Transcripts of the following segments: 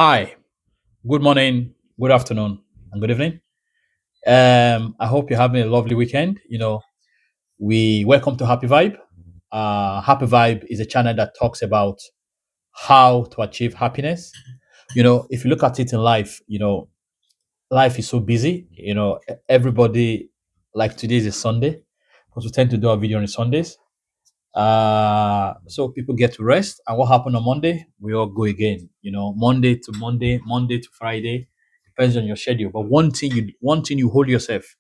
Hi, good morning, good afternoon, and good evening. I hope you're having a lovely weekend. We welcome to Happy Vibe. Happy Vibe is a channel that talks about how to achieve happiness. If you look at it in life, life is so busy. Everybody, like today is a Sunday, because we tend to do our video on Sundays. So people get to rest. And what happened on Monday? We all go again. Monday to Monday, Monday to Friday, depends on your schedule. But one thing you hold yourself,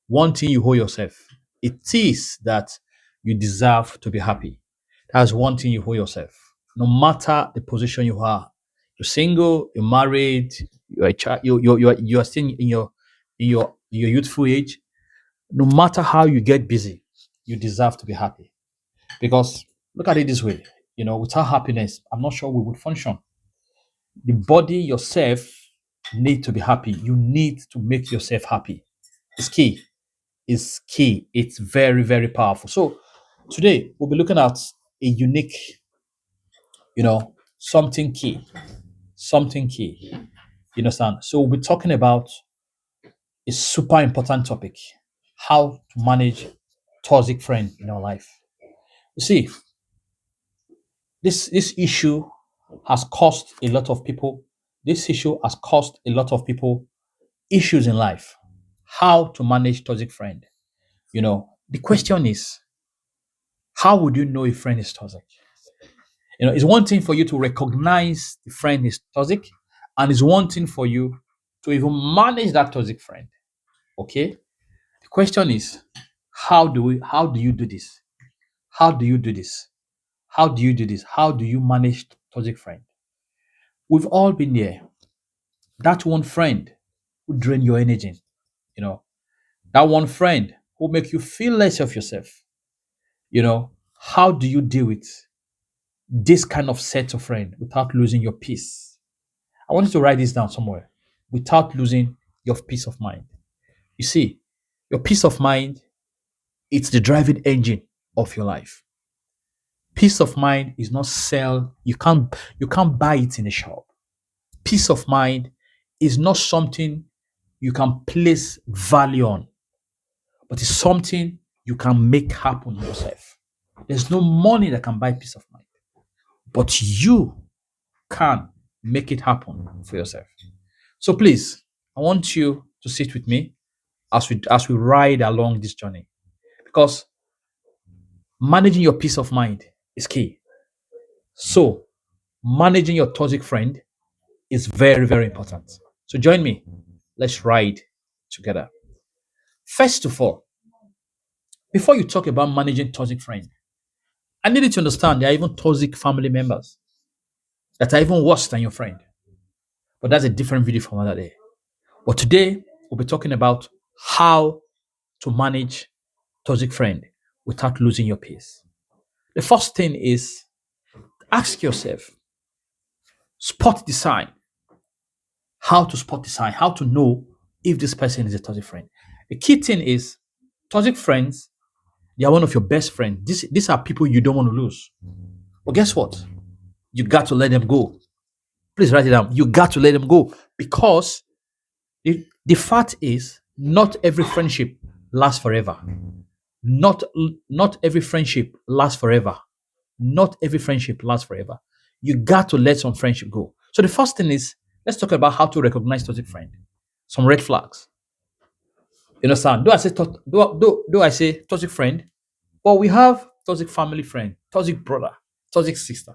one thing you hold yourself, it is that you deserve to be happy. That's one thing you hold yourself. No matter the position you are, you're single, you're married, you're a child, you are still in your youthful age. No matter how you get busy, you deserve to be happy. Because look at it this way, without happiness, I'm not sure we would function. The body yourself need to be happy. You need to make yourself happy. It's key. It's key. It's very, very powerful. So today we'll be looking at a unique, something key. Something key. You understand? So we'll be talking about a super important topic. How to manage toxic friend in our life. You see, this issue has caused a lot of people this issue has caused a lot of people issues in life. How to manage toxic friend. The question is, how would you know a friend is toxic? It's one thing for you to recognize the friend is toxic, and it's one thing for you to even manage that toxic friend. Okay. The question is, how do you do this? How do you do this? How do you do this? How do you manage toxic friend? We've all been there. That one friend who drain your energy, you know, that one friend who make you feel less of yourself. How do you deal with this kind of set of friend without losing your peace? I want you to write this down somewhere. Without losing your peace of mind. You see, your peace of mind, it's the driving engine of your life. Peace of mind is not sell. You can't buy it in a shop. Peace of mind is not something you can place value on, but it's something you can make happen yourself. There's no money that can buy peace of mind, but you can make it happen for yourself. So please, I want you to sit with me as we ride along this journey, because managing your peace of mind is key. So managing your toxic friend is very, very important. So join me. Let's ride together. First of all, before you talk about managing toxic friend, I need you to understand there are even toxic family members that are even worse than your friend. But that's a different video from another day. But today, we'll be talking about how to manage toxic friend without losing your peace. The first thing is, ask yourself, spot the sign. How to spot the sign, how to know if this person is a toxic friend. The key thing is, toxic friends, they are one of your best friends. These are people you don't want to lose. But guess what? You got to let them go. Please write it down. You got to let them go, because the fact is, not every friendship lasts forever. Not not every friendship lasts forever. Not every friendship lasts forever. You got to let some friendship go. So the first thing is, let's talk about how to recognize toxic friend. Some red flags. You understand? Do I say toxic friend? But we have toxic family friend, toxic brother, toxic sister.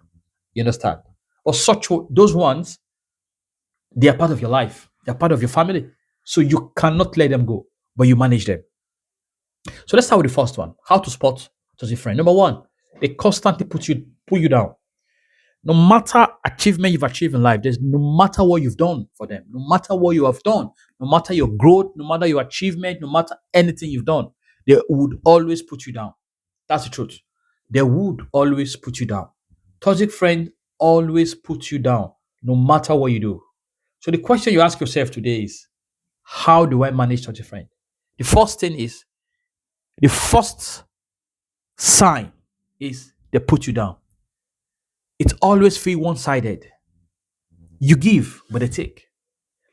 You understand? Or those ones, they are part of your life. They are part of your family. So you cannot let them go, but you manage them. So let's start with the first one. How to spot toxic friend. Number one, they constantly pull you down. No matter achievement you've achieved in life, there's no matter what you've done for them, no matter what you have done, no matter your growth, no matter your achievement, no matter anything you've done, they would always put you down. That's the truth. They would always put you down. Toxic friend always puts you down, no matter what you do. So the question you ask yourself today is, how do I manage toxic friend? The first thing is, the first sign is they put you down. It always feel one-sided. You give, but they take.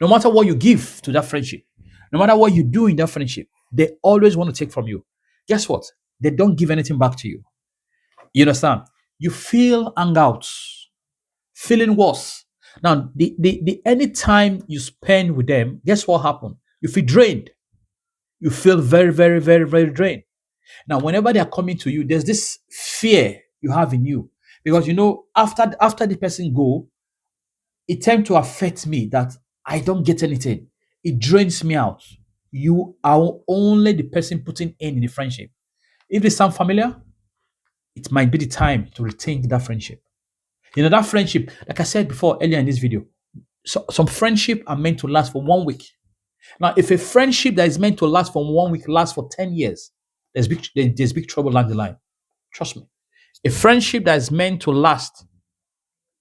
No matter what you give to that friendship, no matter what you do in that friendship, they always want to take from you. Guess what? They don't give anything back to you. You understand? You feel hangouts, feeling worse. Now, the any time you spend with them, guess what happened? You feel drained. You feel very, very, very, very drained. Now, whenever they are coming to you, there's this fear you have in you because after the person go, it tends to affect me that I don't get anything. It drains me out. You are only the person putting in the friendship. If they sound familiar, it might be the time to rethink that friendship. That friendship, like I said before earlier in this video, some friendship are meant to last for 1 week. Now, if a friendship that is meant to last for 1 week lasts for 10 years, there's big trouble along the line. Trust me. A friendship that is meant to last,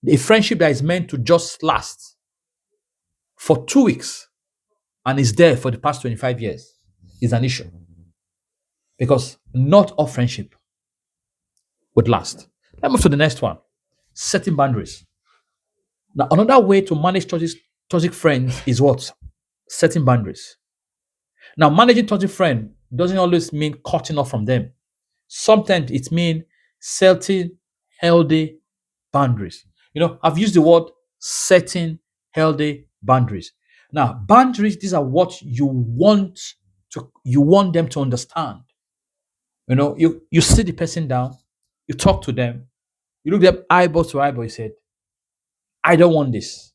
a friendship that is meant to just last for 2 weeks and is there for the past 25 years is an issue because not all friendship would last. Let's move to the next one, setting boundaries. Now, another way to manage toxic friends is what? Setting boundaries. Now, managing toxic friend doesn't always mean cutting off from them. Sometimes it means setting healthy boundaries. I've used the word setting healthy boundaries. Now, boundaries, these are what you want them to understand. You sit the person down, you talk to them, you look them eyeball to eyeball, you said, I don't want this.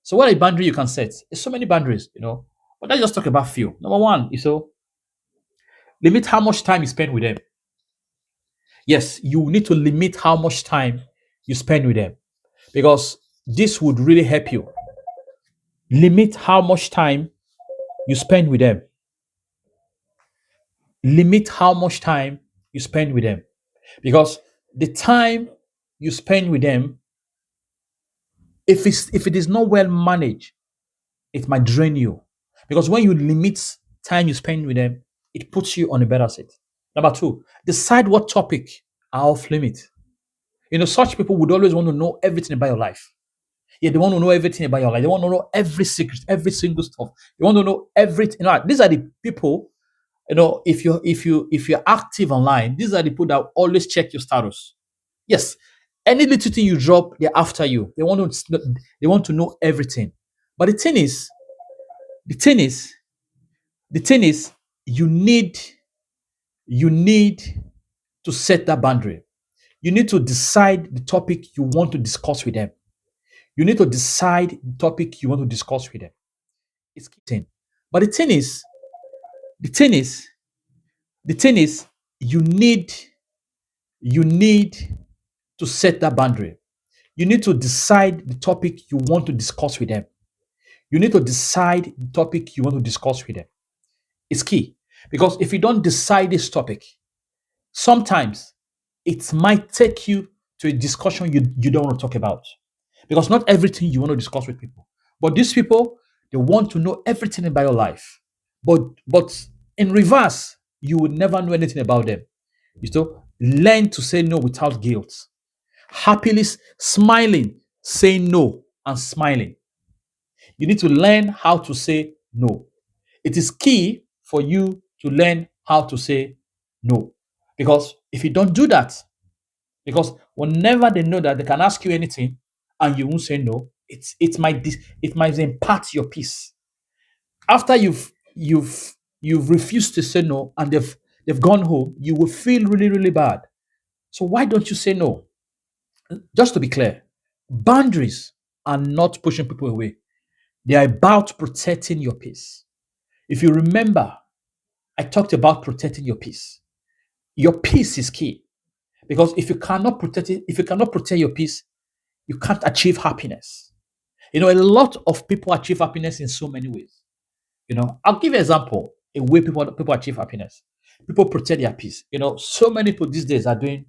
So what a boundary you can set? There's so many boundaries. But let's just talk about few. Number one is limit how much time you spend with them. Yes, you need to limit how much time you spend with them because this would really help you. Limit how much time you spend with them. Limit how much time you spend with them because the time you spend with them, if it is not well managed, it might drain you because when you limit time you spend with them, it puts you on a better seat. Number two, decide what topic are off limit. Such people would always want to know everything about your life. Yeah, they want to know everything about your life. They want to know every secret, every single stuff. They want to know everything. These are the people. If you're active online, these are the people that always check your status. Yes, any little thing you drop, they're after you. They want to know everything. But the thing is, the thing is, you need to set that boundary. You need to decide the topic you want to discuss with them. You need to decide the topic you want to discuss with them. It's key thing. But the thing is, the thing is, you need to set that boundary. You need to decide the topic you want to discuss with them. You need to decide the topic you want to discuss with them. It's key. Because if you don't decide this topic, sometimes it might take you to a discussion you don't want to talk about. Because not everything you want to discuss with people. But these people, they want to know everything about your life. But in reverse, you would never know anything about them. Learn to say no without guilt. Happily smiling, saying no and smiling. You need to learn how to say no. It is key for you to learn how to say no. Because if you don't do that, because whenever they know that they can ask you anything and you won't say no, it might impact your peace. After you've refused to say no and they've gone home, you will feel really, really bad. So why don't you say no? Just to be clear, boundaries are not pushing people away. They are about protecting your peace. If you remember, I talked about protecting your peace. Your peace is key because if you cannot protect it, if you cannot protect your peace, you can't achieve happiness. A lot of people achieve happiness in so many ways. I'll give you an example. A way people achieve happiness. People protect their peace. So many people these days are doing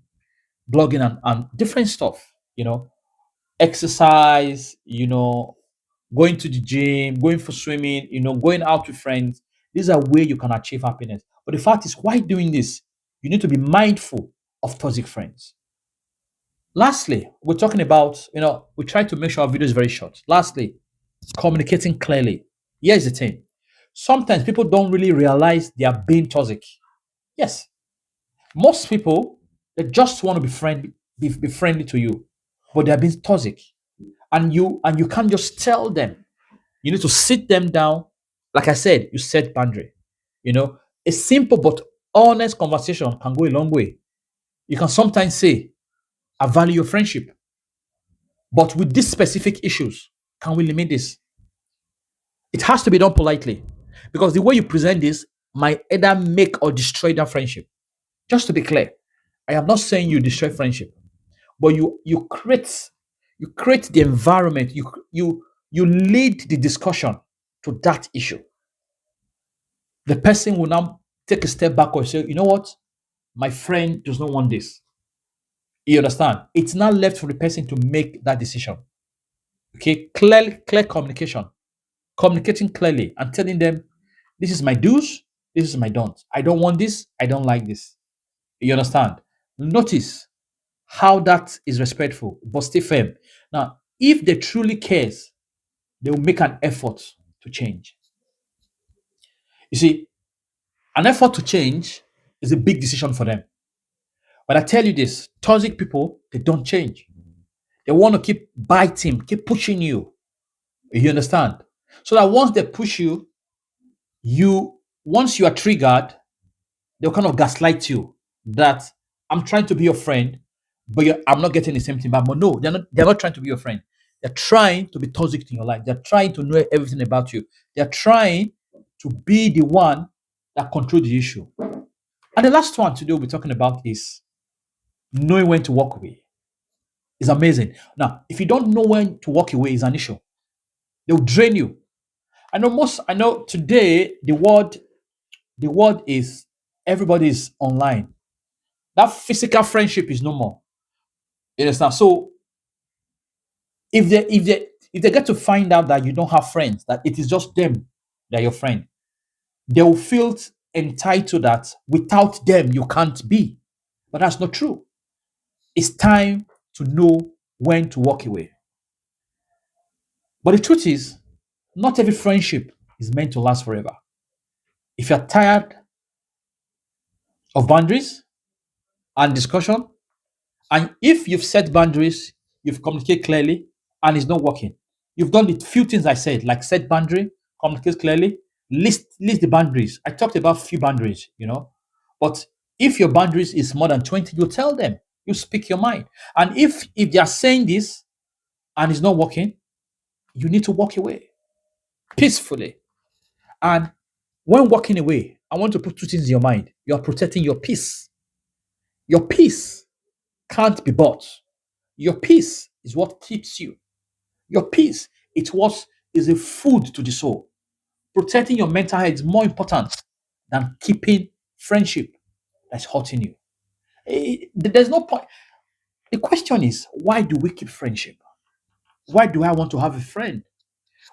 blogging and different stuff. Exercise. Going to the gym, going for swimming. Going out with friends. These are ways you can achieve happiness. But the fact is, why doing this? You need to be mindful of toxic friends. Lastly, we're talking about, we try to make sure our video is very short. Lastly, communicating clearly. Here's the thing. Sometimes people don't really realize they are being toxic. Yes, most people, they just want to be friendly to you, but they're being toxic. And you can't just tell them. You need to sit them down. Like I said, you set boundary. You know, a simple but honest conversation can go a long way. You can sometimes say, I value your friendship, but with these specific issues, can we limit this? It has to be done politely because the way you present this might either make or destroy that friendship. Just to be clear, I am not saying you destroy friendship, but you create the environment. You lead the discussion to that issue. The person will now take a step back or say, you know what, my friend does not want this. You understand? It's now left for the person to make that decision. Okay, clear communication, communicating clearly and telling them, this is my do's, this is my don'ts. I don't want this, I don't like this. You understand? Notice how that is respectful, but stay firm. Now, if they truly cares, they will make an effort to change. You see, an effort to change is a big decision for them. But I tell you this, toxic people, they don't change. They want to keep biting, keep pushing you. You understand? So that once they push you, once you are triggered, they'll kind of gaslight you that I'm trying to be your friend, but I'm not getting the same thing back. But no, they're not trying to be your friend. They're trying to be toxic in your life. They're trying to know everything about you. They're trying to be the one that controls the issue. And the last one today we'll be talking about is knowing when to walk away. It's amazing. Now, if you don't know when to walk away, is an issue. They'll drain you. I know today the word is everybody is online. That physical friendship is no more. You understand? So if they get to find out that you don't have friends, that it is just them that are your friend, they will feel entitled that without them you can't be. But that's not true. It's time to know when to walk away. But the truth is, not every friendship is meant to last forever. If you're tired of boundaries and discussion, and if you've set boundaries, you've communicated clearly, and it's not working, you've done the few things I said, like set boundary, communicate clearly, list the boundaries. I talked about few boundaries. But if your boundaries is more than 20, you tell them, you speak your mind. And if they are saying this and it's not working, you need to walk away peacefully. And when walking away, I want to put two things in your mind. You are protecting your peace. Your peace can't be bought. Your peace is what keeps you. Your peace, it's what is a food to the soul. Protecting your mental health is more important than keeping friendship that's hurting you. There's no point. The question is, why do we keep friendship? Why do I want to have a friend?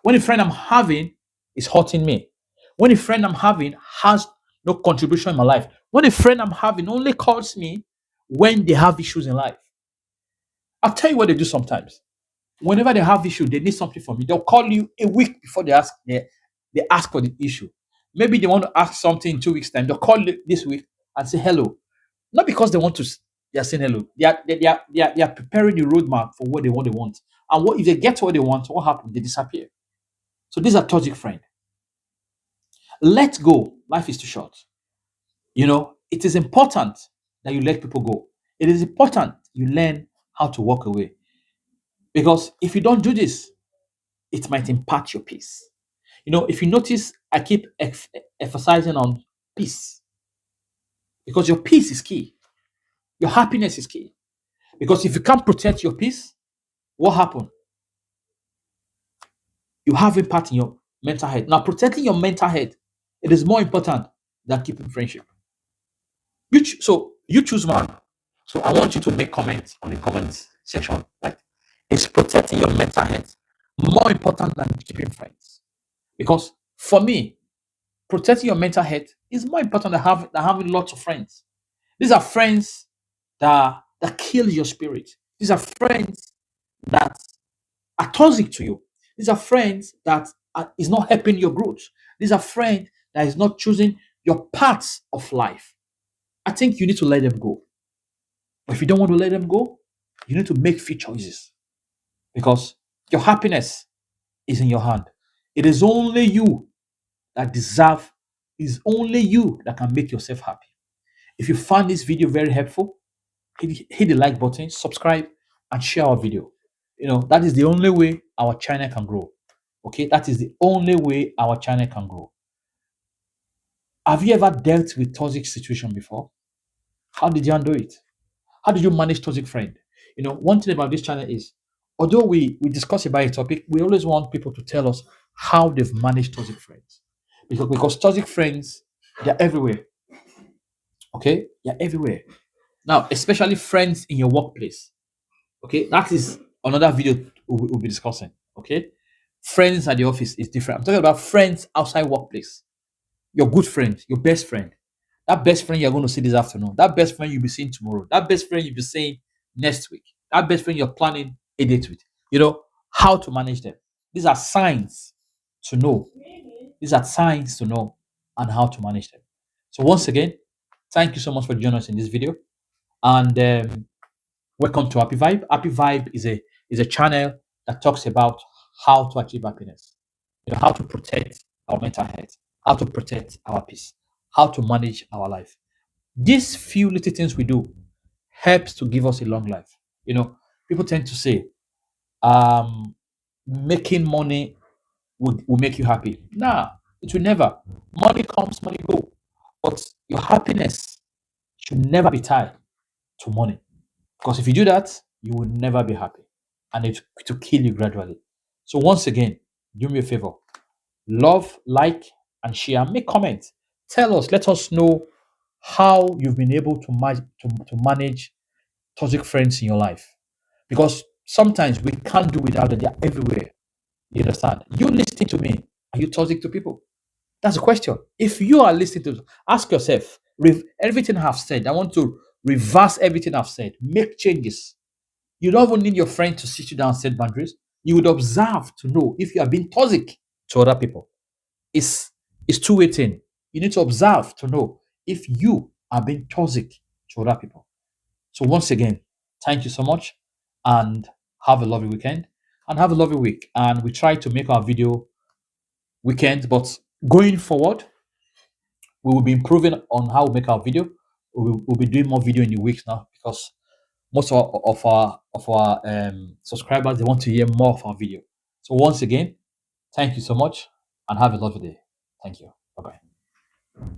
When a friend I'm having is hurting me. When a friend I'm having has no contribution in my life. When a friend I'm having only calls me when they have issues in life. I'll tell you what they do sometimes. Whenever they have issue, they need something from you. They'll call you a week before they ask for the issue. Maybe they want to ask something in 2 weeks' time. They'll call you this week and say hello. Not because they want to. They are saying hello. They are preparing the roadmap for what they want. And what if they get what they want? What happens? They disappear. So these are toxic friends. Let go. Life is too short. It is important that you let people go. It is important you learn how to walk away. Because if you don't do this, it might impact your peace. If you notice, I keep emphasizing on peace because your peace is key. Your happiness is key. Because if you can't protect your peace, what happens? You have impact in your mental health. Now, protecting your mental health, it is more important than keeping friendship. So you choose one. So I want you to make comments on the comments section. Like, is protecting your mental health more important than keeping friends? Because for me, protecting your mental health is more important than having lots of friends. These are friends that kill your spirit. These are friends that are toxic to you. These are friends that is not helping your growth. These are friends that is not choosing your paths of life. I think you need to let them go. But if you don't want to let them go, you need to make few choices because your happiness is in your hand. It is only you that deserve, is only you that can make yourself happy. If you found this video very helpful, hit the like button, subscribe, and share our video. That is the only way our channel can grow. Okay, that is the only way our channel can grow. Have you ever dealt with toxic situation before? How did you handle it? How did you manage toxic friend? One thing about this channel is, although we discuss about a topic, we always want people to tell us how they've managed toxic friends, because toxic friends, they're everywhere. Okay, they're everywhere now, especially friends in your workplace. Okay, that is another video we'll be discussing. Okay, friends at the office is different. I'm talking about friends outside workplace. Your good friend, your best friend, that best friend you're going to see this afternoon, that best friend you'll be seeing tomorrow, that best friend you'll be seeing next week, that best friend you're planning a date with. How to manage them. These are signs to know. These are signs to know and how to manage them. So once again, thank you so much for joining us in this video, and welcome to Happy Vibe. Happy Vibe is a channel that talks about how to achieve happiness. How to protect our mental health, how to protect our peace, how to manage our life. These few little things we do helps to give us a long life. People tend to say, making money will make you happy. Nah, it will never. Money comes, money go. But your happiness should never be tied to money. Because if you do that, you will never be happy. And it will kill you gradually. So once again, do me a favor. Love, like, and share. Make comments. Tell us, let us know how you've been able to manage toxic friends in your life. Because sometimes we can't do without them. They're everywhere. You understand? You listening to me, are you toxic to people? That's the question. If you are listening to, ask yourself, everything I've said, I want to reverse everything I've said. Make changes. You don't even need your friend to sit you down and set boundaries. You would observe to know if you are being toxic to other people. It's two-way thing. You need to observe to know if you are being toxic to other people. So once again, thank you so much, and have a lovely weekend and have a lovely week. And we try to make our video weekend, but going forward, we will be improving on how we make our video. We'll be doing more video in the weeks now because most of our subscribers, they want to hear more of our video. So once again, thank you so much and have a lovely day. Thank you. Bye bye.